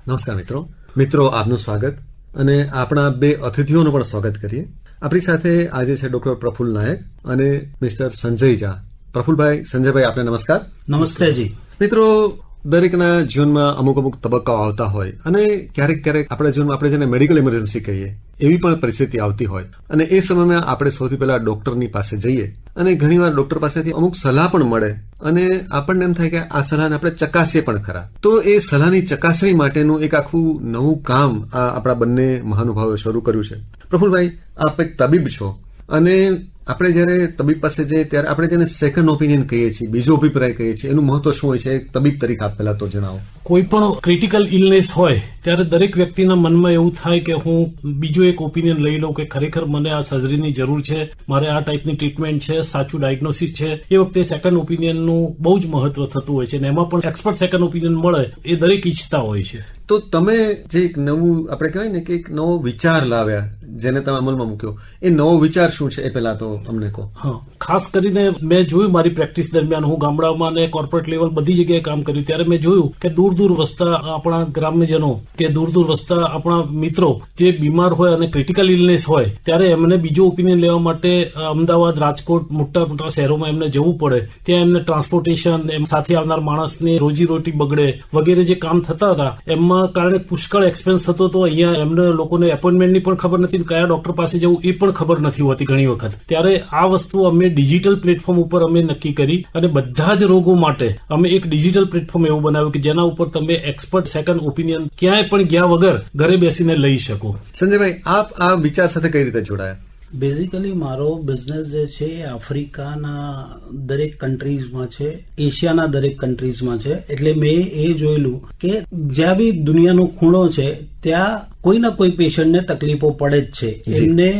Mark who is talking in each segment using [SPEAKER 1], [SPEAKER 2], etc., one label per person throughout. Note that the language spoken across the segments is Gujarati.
[SPEAKER 1] નમસ્કાર મિત્રો આપનું સ્વાગત અને આપણા બે અતિથિઓનું પણ સ્વાગત કરીએ. આપણી સાથે આજે છે ડોક્ટર પ્રફુલ્લ નાયક અને મિસ્ટર સંજય ઝા. પ્રફુલ્લભાઈ, સંજયભાઈ, આપને નમસ્કાર.
[SPEAKER 2] નમસ્તે જી.
[SPEAKER 1] મિત્રો, દરેકના જીવનમાં અમુક તબક્કાઓ આવતા હોય અને ક્યારેક આપણા જીવનમાં આપણે જેને મેડિકલ ઇમરજન્સી કહીએ એવી પણ પરિસ્થિતિ આવતી હોય અને એ સમયમાં આપણે સૌથી પહેલા ડોક્ટરની પાસે જઈએ અને ઘણીવાર ડોક્ટર પાસેથી અમુક સલાહ પણ મળે અને આપણને એમ થાય કે આ સલાહને આપણે ચકાસીએ પણ ખરા. તો એ સલાહની ચકાસણી માટેનું એક આખું નવું કામ આપણા બંને મહાનુભાવોએ શરૂ કર્યું છે. પ્રફુલ્લભાઈ, આપ એક તબીબ છો અને આપણે જયારે તબીબ પાસે જઈએ ત્યારે આપણે જેને સેકન્ડ ઓપિનિયન કહીએ છીએ, બીજો અભિપ્રાય કહીએ છીએ, એનું મહત્વ શું હોય છે એક તબીબ તરીકે આપ પહેલા તો જણાવો.
[SPEAKER 2] કોઈ પણ ક્રિટિકલ ઇલનેસ હોય ત્યારે દરેક વ્યક્તિના મનમાં એવું થાય કે હું બીજો એક ઓપિનિયન લઈ લઉં કે ખરેખર મને આ સર્જરીની જરૂર છે, મારે આ ટાઈપની ટ્રીટમેન્ટ છે, સાચું ડાયગ્નોસિસ છે. એ વખતે સેકન્ડ ઓપિનિયનનું બહુ જ મહત્વ થતું હોય છે અને એમાં પણ એક્સપર્ટ સેકન્ડ ઓપિનિયન મળે એ દરેક ઈચ્છતા હોય છે. તો
[SPEAKER 1] તમે જે એક નવું આપણે કહેવાય ને કે એક નવો વિચાર લાવ્યા જેને તમે અમલમાં મૂક્યો, એ નવો વિચાર શું છે એ પહેલા તો અમને કહો.
[SPEAKER 2] હા, ખાસ કરીને મેં જોયું મારી પ્રેક્ટિસ દરમિયાન, હું ગામડામાં અને કોર્પોરેટ લેવલ બધી જગ્યાએ કામ કર્યું ત્યારે મેં જોયું કે દૂર વસતા આપણા ગ્રામ્યજનો કે દૂર વસતા આપણા મિત્રો જે બીમાર હોય અને ક્રિટિકલ ઇલનેસ હોય ત્યારે એમને બીજો ઓપિનિયન લેવા માટે અમદાવાદ, રાજકોટ, મોટા શહેરોમાં એમને જવું પડે. ત્યાં એમને ટ્રાન્સપોર્ટેશન, સાથે આવનાર માણસની રોજીરોટી બગડે વગેરે જે કામ થતા હતા એમાં કારણે પુષ્કળ એક્સપેન્સ થતો હતો. અહીંયા એમને લોકોને એપોઇન્ટમેન્ટની પણ ખબર નથી, કયા ડોક્ટર પાસે જવું એ પણ ખબર નથી હોતી ઘણી વખત. ત્યારે આ વસ્તુ અમે ડિજિટલ પ્લેટફોર્મ ઉપર અમે નક્કી કરી અને બધા જ રોગો માટે અમે એક ડિજિટલ પ્લેટફોર્મ એવું બનાવ્યું કે જેના ઉપર તમે એક્સપર્ટ સેકન્ડ ઓપિનિયન ક્યાંય પણ ગયા વગર ઘરે બેસીને લઈ શકો.
[SPEAKER 1] સંજયભાઈ, આપ આ વિચાર સાથે કઈ રીતે જોડાયા?
[SPEAKER 3] બેઝિકલી મારો બિઝનેસ જે છે એ આફ્રિકાના દરેક કન્ટ્રીઝમાં છે, એશિયાના દરેક કન્ટ્રીઝમાં છે. એટલે મેં એ જોયેલું કે જ્યાં બી દુનિયાનો ખૂણો છે ત્યાં કોઈ ના કોઈ પેશન્ટને તકલીફો પડે જ છે, એમને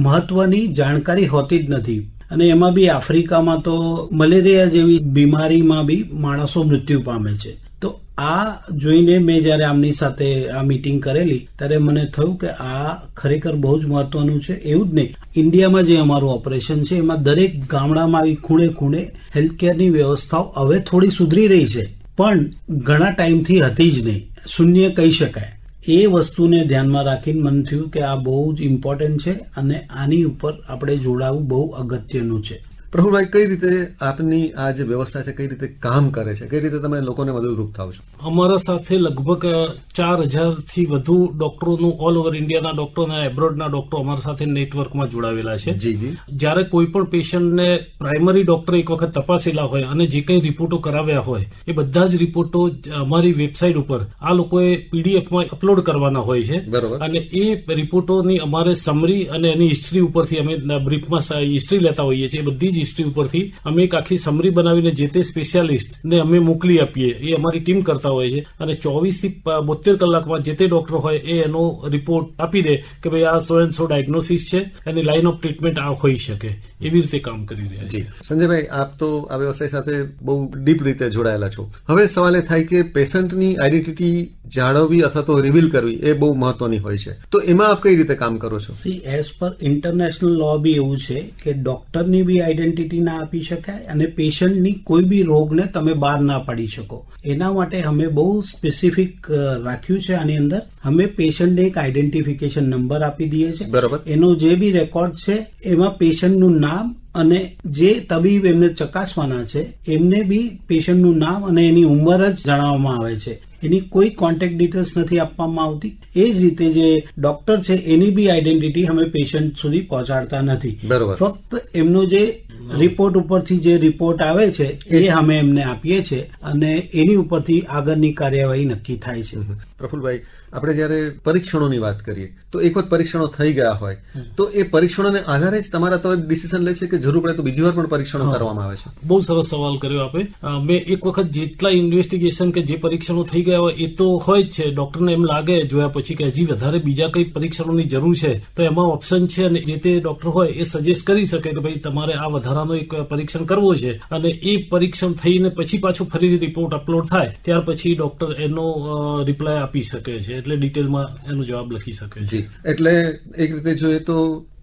[SPEAKER 3] મહત્વની જાણકારી હોતી જ નથી. અને એમાં બી આફ્રિકામાં તો મલેરિયા જેવી બીમારીમાં બી માણસો મૃત્યુ પામે છે. તો આ જોઈને મેં જયારે આમની સાથે આ મીટિંગ કરેલી ત્યારે મને થયું કે આ ખરેખર બહુ જ મહત્વનું છે. એવું જ નહીં, ઇન્ડિયામાં જે અમારું ઓપરેશન છે એમાં દરેક ગામડામાં આવી ખૂણે હેલ્થકેરની વ્યવસ્થાઓ હવે થોડી સુધરી રહી છે, પણ ઘણા ટાઈમથી હતી જ નહીં, શૂન્ય કહી શકાય. એ વસ્તુને ધ્યાનમાં રાખીને મને થયું કે આ બહુ જ ઇમ્પોર્ટન્ટ છે અને આની ઉપર આપણે જોડાવું બહુ અગત્યનું છે.
[SPEAKER 1] પ્રફુલ્લભાઈ, કઈ રીતે આપની આ જે વ્યવસ્થા છે કઈ રીતે કામ કરે છે, કઈ રીતે તમે લોકોને મદદરૂપ થાવ છો?
[SPEAKER 2] અમારા સાથે લગભગ 4000થી વધુ ડોક્ટરોનું ઓલ ઓવર ઇન્ડિયાના ડોક્ટરો અને એબ્રોડના ડોક્ટરો અમારા સાથે નેટવર્કમાં જોડાવેલા છે. જ્યારે કોઈ પણ પેશન્ટને પ્રાઇમરી ડોક્ટરે એક વખત તપાસેલા હોય અને જે કંઈ રિપોર્ટો કરાવ્યા હોય એ બધા જ રિપોર્ટો અમારી વેબસાઇટ ઉપર આ લોકોએ પીડીએફમાં અપલોડ કરવાના હોય છે. અને એ રિપોર્ટોની અમારે સમરી અને એની હિસ્ટ્રી ઉપરથી અમે બ્રીફમાં હિસ્ટ્રી લેતા હોઈએ છીએ. બધી જ હિસ્ટ્રી ઉપરથી અમે એક આખી સમરી બનાવીને જે તે સ્પેશિયાલિસ્ટ ને અમે મોકલી આપીએ. એ અમારી ટીમ કરતા હોય છે અને 24 થી 72 કલાકમાં જે તે ડોક્ટર હોય એ એનો રિપોર્ટ આપી દે કે ભાઈ આ સો એન્ડ સો ડાયગ્નોસિસ છે, એની લાઇન ઓફ ટ્રીટમેન્ટ આ હોઈ શકે. એવી રીતે કામ કરી રહ્યા છે.
[SPEAKER 1] સંજયભાઈ, આપ તો આ વ્યવસાય સાથે બહુ ડીપ રીતે જોડાયેલા છો. હવે સવાલ એ થાય કે પેશન્ટની આઈડેન્ટિટી જાળવવી અથવા તો રિવીલ કરવી એ બહુ મહત્વની હોય છે, તો એમાં આપ કઈ રીતે કામ કરો છો?
[SPEAKER 3] એઝ પર ઇન્ટરનેશનલ લો બી એવું છે કે ડોક્ટરની બી આઈડેન્ટિટી ના આપી શકાય અને પેશન્ટની કોઈ બી રોગને તમે બહાર ના પાડી શકો. એના માટે અમે બહુ સ્પેસિફિક રાખ્યું છે. આની અંદર અમે પેશન્ટને એક આઈડેન્ટિફિકેશન નંબર આપી દઈએ છીએ.
[SPEAKER 1] બરાબર.
[SPEAKER 3] એનો જે બી રેકોર્ડ છે એમાં પેશન્ટનું નામ અને જે તબીબ એમને ચકાસવાના છે એમને બી પેશન્ટનું નામ અને એની ઉંમર જ જણાવવામાં આવે છે. એની કોઈ કોન્ટેક્ટ ડિટેલ્સ નથી આપવામાં આવતી. એ જ રીતે જે ડોક્ટર છે એની બી આઈડેન્ટિટી અમે પેશન્ટ સુધી પહોંચાડતા નથી. ફક્ત એમનો જે રિપોર્ટ ઉપરથી જે રિપોર્ટ આવે છે એ અમે એમને આપીએ છીએ અને એની ઉપરથી આગળની કાર્યવાહી નક્કી થાય છે.
[SPEAKER 1] પ્રફુલ્લભાઈ, આપણે જયારે પરીક્ષણોની વાત કરીએ તો એક વખત પરીક્ષણો થઈ ગયા હોય તો એ પરીક્ષણોને આધારે જ તમારા તો ડિસિઝન લે છે કે જરૂર પડે તો બીજી વાર પણ પરીક્ષણો કરવામાં આવે છે?
[SPEAKER 2] બહુ સરસ સવાલ કર્યો આપે. મેં એક વખત જેટલા ઇન્વેસ્ટિગેશન કે જે પરીક્ષણો થઈ ગયા હોય એ તો હોય જ છે. ડોક્ટરને એમ લાગે જોયા પછી કે હજી વધારે બીજા કઈ પરીક્ષણોની જરૂર છે તો એમાં ઓપ્શન છે અને જે તે ડોક્ટર હોય એ સજેસ્ટ કરી શકે કે ભાઈ તમારે આ વધારાનું એક પરીક્ષણ કરવું છે અને એ પરીક્ષણ થઈને પછી પાછું ફરીથી રિપોર્ટ અપલોડ થાય ત્યાર પછી ડોક્ટર એનો રિપ્લાય આપી શકે છે, એટલે ડિટેલમાં એનો જવાબ લખી શકે છે.
[SPEAKER 1] એટલે એક રીતે જોઈએ તો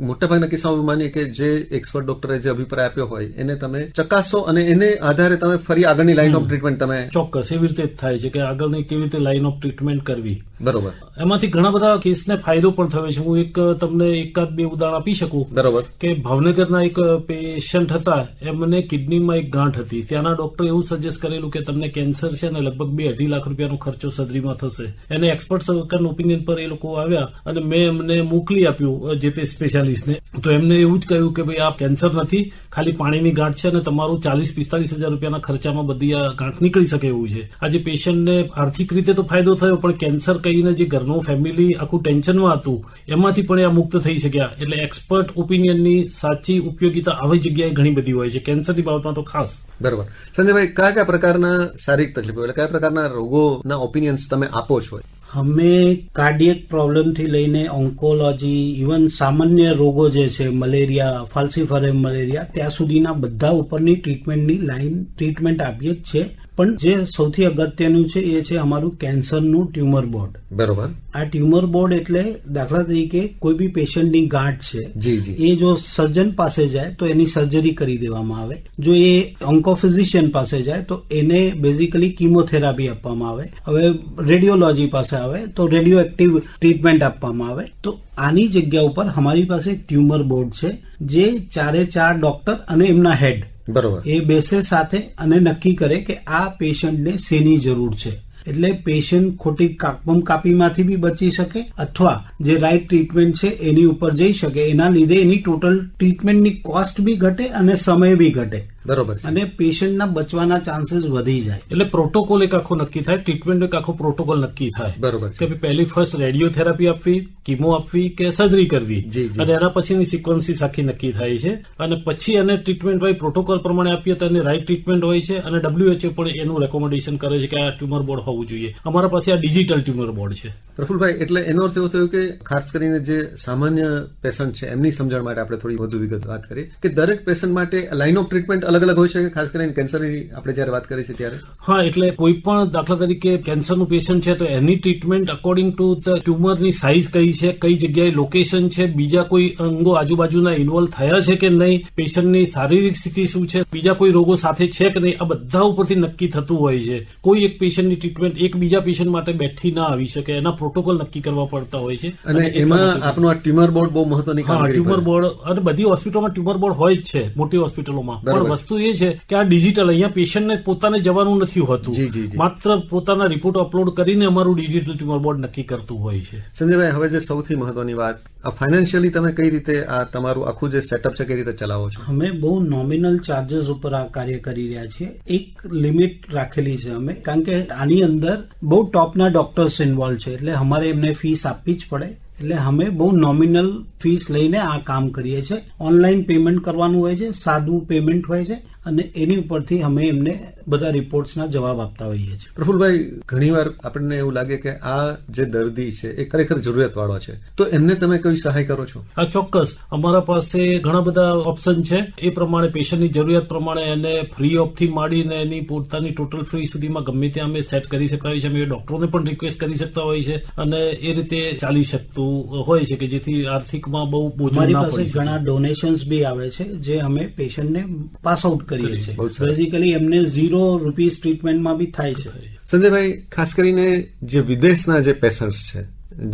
[SPEAKER 1] મોટાભાગના કિસ્સામાં માનીએ કે જે એક્સપર્ટ ડોક્ટરે જે અભિપ્રાય આપ્યો હોય એને તમે ચકાસો અને એને આધારે તમે ફરી આગળની લાઈન ઓફ ટ્રીટમેન્ટ તમે.
[SPEAKER 2] ચોક્કસ એવી રીતે જ થાય છે કે આગળની કેવી રીતે લાઈન ઓફ ટ્રીટમેન્ટ કરવી
[SPEAKER 1] બરોબર.
[SPEAKER 2] એમાંથી ઘણા બધા કેસને ફાયદો પણ થયો છે. હું એક તમને એકાદ બે ઉદાહરણ આપી શકું.
[SPEAKER 1] બરોબર.
[SPEAKER 2] કે ભાવનગરના એક પેશન્ટ હતા, એમને કિડનીમાં એક ગાંઠ હતી. ત્યાંના ડોક્ટરે એવું સજેસ્ટ કરેલું કે તમને કેન્સર છે અને લગભગ 2-2.5 લાખ રૂપિયાનો ખર્ચો સર્જરીમાં થશે. એને એક્સપર્ટ સર્કલ ઓપિનિયન પર એ લોકો આવ્યા અને મેં એમને મોકલી આપ્યું જે તે સ્પેશિયાલિસ્ટને. તો એમને એવું જ કહ્યું કે ભાઈ આ કેન્સર નથી, ખાલી પાણીની ગાંઠ છે અને તમારું 40-45 હજાર રૂપિયાના ખર્ચામાં બધી આ ગાંઠ નીકળી શકે એવું છે. આજે પેશન્ટને આર્થિક રીતે તો ફાયદો થયો, પણ કેન્સર કહીને જે ઘરનું ફેમિલી આખું ટેન્શનમાં હતું એમાંથી પણ આ મુક્ત થઈ શક્યા. એટલે એક્સપર્ટ ઓપિનિયનની સાચી ઉપયોગિતા આવી જગ્યાએ ઘણી બધી હોય છે, કેન્સરની બાબતમાં તો ખાસ.
[SPEAKER 1] બરોબર. સંજયભાઈ, કયા પ્રકારના શારીરિક તકલીફો એટલે કયા પ્રકારના રોગોના ઓપિનિયન્સ તમે આપો છો?
[SPEAKER 3] અમે કાર્ડિયક પ્રોબ્લેમથી લઈને ઓન્કોલોજી, ઇવન સામાન્ય રોગો જે છે મલેરિયા, ફાલ્સીફરેમ મલેરિયા, ત્યાં સુધીના બધા ઉપરની ટ્રીટમેન્ટની લાઈન ટ્રીટમેન્ટ આપીએ જ છે. પણ જે સૌથી અગત્યનું છે એ છે અમારું કેન્સરનું ટ્યુમર બોર્ડ.
[SPEAKER 1] બરોબર.
[SPEAKER 3] આ ટ્યુમર બોર્ડ એટલે દાખલા તરીકે કોઈ બી પેશન્ટની ગાંઠ છે,
[SPEAKER 1] જી.
[SPEAKER 3] એ જો સર્જન પાસે જાય તો એની સર્જરી કરી દેવામાં આવે. જો એ ઓન્કોફિઝિશિયન પાસે જાય તો એને બેઝિકલી કીમોથેરાપી આપવામાં આવે. હવે રેડિયોલોજી પાસે આવે તો રેડિયો એક્ટિવ ટ્રીટમેન્ટ આપવામાં આવે. તો આની જગ્યા ઉપર અમારી પાસે ટ્યુમર બોર્ડ છે, જે 4 ડોક્ટર અને એમના હેડ
[SPEAKER 1] બરોબર
[SPEAKER 3] એ બેસે સાથે અને નક્કી કરે કે આ પેશન્ટને શેની જરૂર છે. એટલે પેશન્ટ ખોટી કાપીમાંથી બી બચી શકે અથવા જે રાઈટ ટ્રીટમેન્ટ છે એની ઉપર જઈ શકે. એના લીધે એની ટોટલ ટ્રીટમેન્ટની કોસ્ટ બી ઘટે અને સમય બી ઘટે.
[SPEAKER 1] બરોબર.
[SPEAKER 3] અને પેશન્ટના બચવાના ચાન્સીસ વધી જાય.
[SPEAKER 2] એટલે પ્રોટોકોલ એક આખો નક્કી થાય, ટ્રીટમેન્ટ એક આખો પ્રોટોકોલ નક્કી થાય.
[SPEAKER 1] બરોબર.
[SPEAKER 2] કે પહેલી ફર્સ્ટ રેડિયોથેરાપી આપવી, કીમો આપવી કે સર્જરી કરવી, અને એના પછીની સિક્વન્સીસ આખી નક્કી થાય છે. અને પછી એને ટ્રીટમેન્ટ હોય પ્રોટોકોલ પ્રમાણે આપીએ તો એની રાઈટ ટ્રીટમેન્ટ હોય છે. અને WHO પણ એનું રેકોમેન્ડેશન કરે છે કે આ ટ્યુમર બોર્ડ હોવું જોઈએ. અમારા પાસે આ ડિજિટલ ટ્યુમર બોર્ડ છે.
[SPEAKER 1] પ્રફુલભાઈ, એટલે એનો અર્થ એવો થયો કે ખાસ કરીને જે સામાન્ય પેશન્ટ છે એમની સમજણ માટે આપણે થોડી વધુ વિગત વાત કરીએ કે દરેક પેશન્ટ માટે લાઇન ઓફ ટ્રીટમેન્ટ અલગ અલગ હોય છે, ખાસ કરીને કેન્સરની આપણે જયારે વાત કરીએ છીએ ત્યારે.
[SPEAKER 2] હા, એટલે કોઈ પણ દાખલા તરીકે કેન્સરનું પેશન્ટ છે તો એની ટ્રીટમેન્ટ અકોર્ડિંગ ટુ ધ ટ્યુમરની સાઇઝ કઈ છે, કઈ જગ્યાએ લોકેશન છે, બીજા કોઈ અંગો આજુબાજુના ઇન્વોલ્વ થયા છે કે નહીં, પેશન્ટની શારીરિક સ્થિતિ શું છે, બીજા કોઈ રોગો સાથે છે કે નહીં, આ બધા ઉપરથી નક્કી થતું હોય છે. કોઈ એક પેશન્ટની ટ્રીટમેન્ટ એક બીજા પેશન્ટ માટે બેઠી ના આવી શકે, એના પ્રોટોકોલ નક્કી કરવા પડતા હોય છે.
[SPEAKER 1] અને એમાં આપણું આ ટ્યુમર બોર્ડ બહુ મહત્વની કામગીરી કરે.
[SPEAKER 2] ટ્યુમર બોર્ડ અને બધી હોસ્પિટલમાં ટ્યુમર બોર્ડ હોય જ છે, મોટી હોસ્પિટલોમાં. પણ વસ્તુ એ છે કે આ ડિજિટલ, અહીંયા પેશન્ટને પોતાને જવાનું નથી હોતું, માત્ર પોતાના રિપોર્ટ અપલોડ કરીને અમારું ડિજિટલ ટ્યુમર બોર્ડ નક્કી કરતું હોય છે.
[SPEAKER 1] સંજયભાઈ, હવે જે સૌથી મહત્વની વાત, આ ફાઇનાન્શિયલી તમે કઈ રીતે આ તમારું આખું જે સેટઅપ છે કઈ રીતે ચલાવો છો?
[SPEAKER 3] અમે બહુ નોમિનલ ચાર્जेस ઉપર આ કાર્ય કરી રહ્યા છીએ. એક લિમિટ રાખેલી છે અમે, કારણ કે આની અંદર બહુ ટોપના ડોક્ટર્સ ઇન્વોલ્વ છે, એટલે અમારે એમને ફીસ આપવી જ પડે. એટલે અમે બહુ નોમિનલ ફીસ લઈને આ કામ કરીએ છીએ. ઓનલાઈન પેમેન્ટ કરવાનું હોય છે, સાદું પેમેન્ટ હોય છે, અને એની ઉપરથી અમે એમને બધા રિપોર્ટ્સના જવાબ આપતા હોઈએ છીએ.
[SPEAKER 1] પ્રફુલભાઈ, ઘણીવાર આપણને એવું લાગે કે આ જે દર્દી છે એ ખરેખર જરૂરિયાતવાળો છે, તો એમને તમે કઈ સહાય કરો છો?
[SPEAKER 2] હા, ચોક્કસ. અમારા પાસે ઘણા બધા ઓપ્શન છે. એ પ્રમાણે પેશન્ટની જરૂરિયાત પ્રમાણે એને ફ્રી ઓફથી માંડીને એની પોતાની ટોટલ ફ્રી સુધીમાં ગમે ત્યાં અમે સેટ કરી શકતા હોઈએ છીએ. અમે ડોક્ટરોને પણ રિક્વેસ્ટ કરી શકતા હોઈએ છીએ અને એ રીતે ચાલી શકતું હોય છે કે જેથી આર્થિકમાં બહુ બોજો ના પડી શકે.
[SPEAKER 3] અમારી પાસે ઘણા ડોનેશન્સ બી આવે છે જે અમે પેશન્ટને પાસ આઉટ કરીએ છીએ. બેઝિકલી એમને ₹0 ટ્રીટમેન્ટમાં બી થાય છે.
[SPEAKER 1] સંજયભાઈ, ખાસ કરીને જે વિદેશના જે પેશન્ટ્સ છે,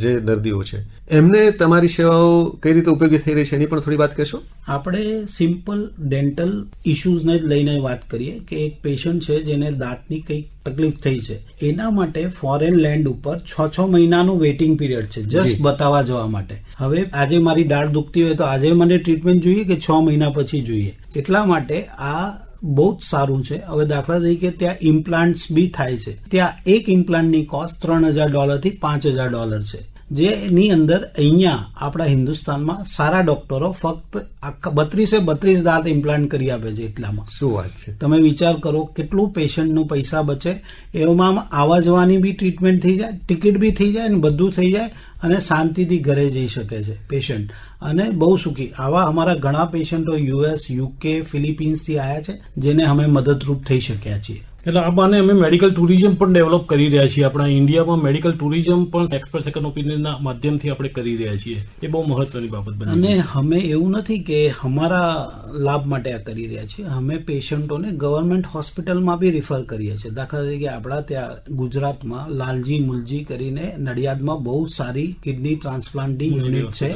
[SPEAKER 1] જે દર્દીઓ છે, એમને તમારી સેવાઓ કઈ રીતે ઉપયોગી થઈ રહી છે એની પણ થોડી વાત કહેશો?
[SPEAKER 3] આપણે સિમ્પલ ડેન્ટલ ઇશ્યુઝને જ લઈને વાત કરીએ કે એક પેશન્ટ છે જેને દાંતની કંઈક તકલીફ થઈ છે, એના માટે ફોરેન લેન્ડ ઉપર 6 મહિનાનું વેઇટિંગ પીરિયડ છે જસ્ટ બતાવવા જવા માટે. હવે આજે મારી દાઢ દુખતી હોય તો આજે મને ટ્રીટમેન્ટ જોઈએ કે 6 મહિના પછી જોઈએ? એટલા માટે આ બહુ જ સારું છે. હવે દાખલા તરીકે ત્યાં ઇમ્પ્લાન્ટ્સ બી થાય છે. ત્યાં એક ઇમ્પ્લાન્ટની કોસ્ટ $3,000 થી $5,000 છે, જેની અંદર અહીંયા આપણા હિન્દુસ્તાનમાં સારા ડોક્ટરો ફક્ત 32 દાંત ઇમ્પ્લાન્ટ કરી આપે છે. એટલામાં
[SPEAKER 1] શું વાત છે!
[SPEAKER 3] તમે વિચાર કરો કેટલું પેશન્ટનું પૈસા બચે. એમાં આવવા જવાની બી ટ્રીટમેન્ટ થઈ જાય, ટિકિટ બી થઈ જાય અને બધું થઈ જાય અને શાંતિથી ઘરે જઈ શકે છે પેશન્ટ અને બહુ સુખી. આવા અમારા ઘણા પેશન્ટો US, UK, ફિલિપિન્સથી આવ્યા છે જેને અમે મદદરૂપ થઈ શક્યા છીએ.
[SPEAKER 2] એટલે આ બાને અમે મેડિકલ ટુરિઝમ પણ ડેવલપ કરી રહ્યા છીએ. આપણા ઇન્ડિયામાં મેડિકલ ટુરિઝમ પણ એક્સપર્ટ સેકન્ડ ઓપિનિયનના માધ્યમથી આપણે કરી રહ્યા છીએ. એ બહુ મહત્વની બાબત બની.
[SPEAKER 3] અને અમે એવું નથી કે અમારા લાભ માટે આ કરી રહ્યા છીએ. અમે પેશન્ટોને ગવર્મેન્ટ હોસ્પિટલમાં બી રિફર કરીએ છીએ. દાખલા તરીકે આપણા ત્યાં ગુજરાતમાં લાલજી મુલજી કરીને નડિયાદમાં બહુ સારી કિડની ટ્રાન્સપ્લાન્ટિંગ યુનિટ છે,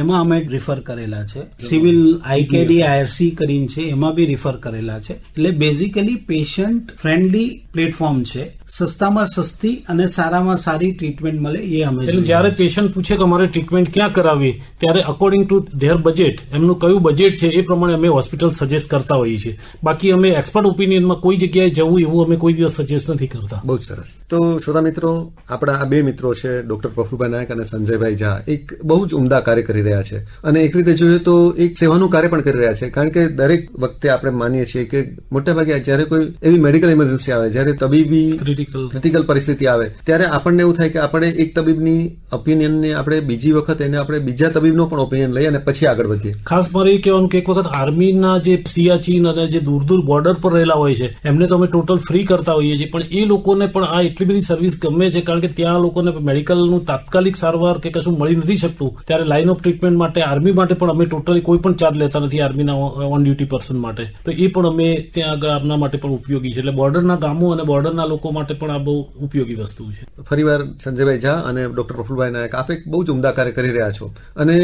[SPEAKER 3] એમાં અમે રિફર કરેલા છે. સિવિલ આઈકેડી આઈઆરસી કરીને છે, એમાં બી રિફર કરેલા છે. એટલે બેઝિકલી પેશન્ટ ફ્રેન્ડલી પ્લેટફોર્મ છે. સસ્તામાં સસ્તી અને સારામાં સારી ટ્રીટમેન્ટ મળે એ અમે
[SPEAKER 2] એટલે જયારે પેશન્ટ પૂછે કે અમારે ટ્રીટમેન્ટ ક્યાં કરાવી, ત્યારે અકોર્ડિંગ ટુ ધેર બજેટ, એમનું કયું બજેટ છે એ પ્રમાણે અમે હોસ્પિટલ સજેસ્ટ કરતા હોઈએ છીએ. બાકી અમે એક્સપર્ટ ઓપિનિયનમાં કોઈ જગ્યાએ જવું એવું અમે કોઈ દિવસ સજેસ્ટ નથી કરતા.
[SPEAKER 1] બહુ જ સરસ. તો શ્રોતા મિત્રો, આપણા આ બે મિત્રો છે ડોક્ટર પ્રફુલભાઈ નાયક અને સંજયભાઈ ઝા, એક બહુ જ ઉમદા કાર્ય કરી રહ્યા છે. અને એક રીતે જોઈએ તો એક સેવાનું કાર્ય પણ કરી રહ્યા છે. કારણ કે દરેક વખતે આપણે માનીએ છીએ કે મોટાભાગે જયારે કોઈ એવી મેડિકલ ઇમરજન્સી આવે, જયારે તબીબી ક્રિટિકલ પરિસ્થિતિ આવે, ત્યારે આપણને એવું થાય કે આપણે એક તબીબની ઓપિનિયનને આપણે બીજી વખત એને આપણે બીજા તબીબનો પણ ઓપિનિયન લઈએ અને પછી આગળ વધીએ.
[SPEAKER 2] ખાસ મારે એ કહેવાનું કે એક વખત આર્મીના જે સિયાચીન અને જે દૂર દૂર બોર્ડર પર રહેલા હોય છે એમને તો અમે ટોટલ ફ્રી કરતા હોઈએ છીએ, પણ એ લોકોને પણ આ એટલી બધી સર્વિસ ગમે છે. કારણ કે ત્યાં લોકોને મેડિકલનું તાત્કાલિક સારવાર કે કશું મળી નથી શકતું, ત્યારે લાઇન ઓફ ટ્રીટમેન્ટ માટે આર્મી માટે પણ અમે ટોટલી કોઈ પણ ચાર્જ લેતા નથી આર્મીના ઓન ડ્યુટી પર્સન માટે. તો એ પણ અમે ત્યાં આગળ આપના માટે પણ ઉપયોગી છે. એટલે બોર્ડરના ગામો અને બોર્ડરના લોકો માટે પણ આ બહુ ઉપયોગી વસ્તુ છે.
[SPEAKER 1] ફરીવાર સંજયભાઈ ઝા અને ડોક્ટર પ્રફુલભાઈ નાયક, આપ એક બહુ જ ઉમદા કાર્ય કરી રહ્યા છો અને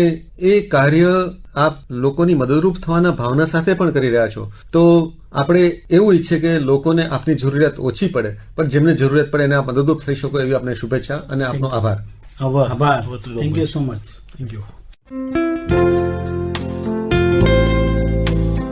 [SPEAKER 1] એ કાર્ય આપ લોકોની મદદરૂપ થવાના ભાવના સાથે પણ કરી રહ્યા છો. તો આપણે એવું ઈચ્છે કે લોકોને આપની જરૂરિયાત ઓછી પડે, પણ જેમને જરૂરિયાત પડે એને આપ મદદરૂપ થઈ શકો એવી આપને શુભેચ્છા અને આપનો આભાર.
[SPEAKER 3] આભાર. Thank you so much.
[SPEAKER 2] Thank you.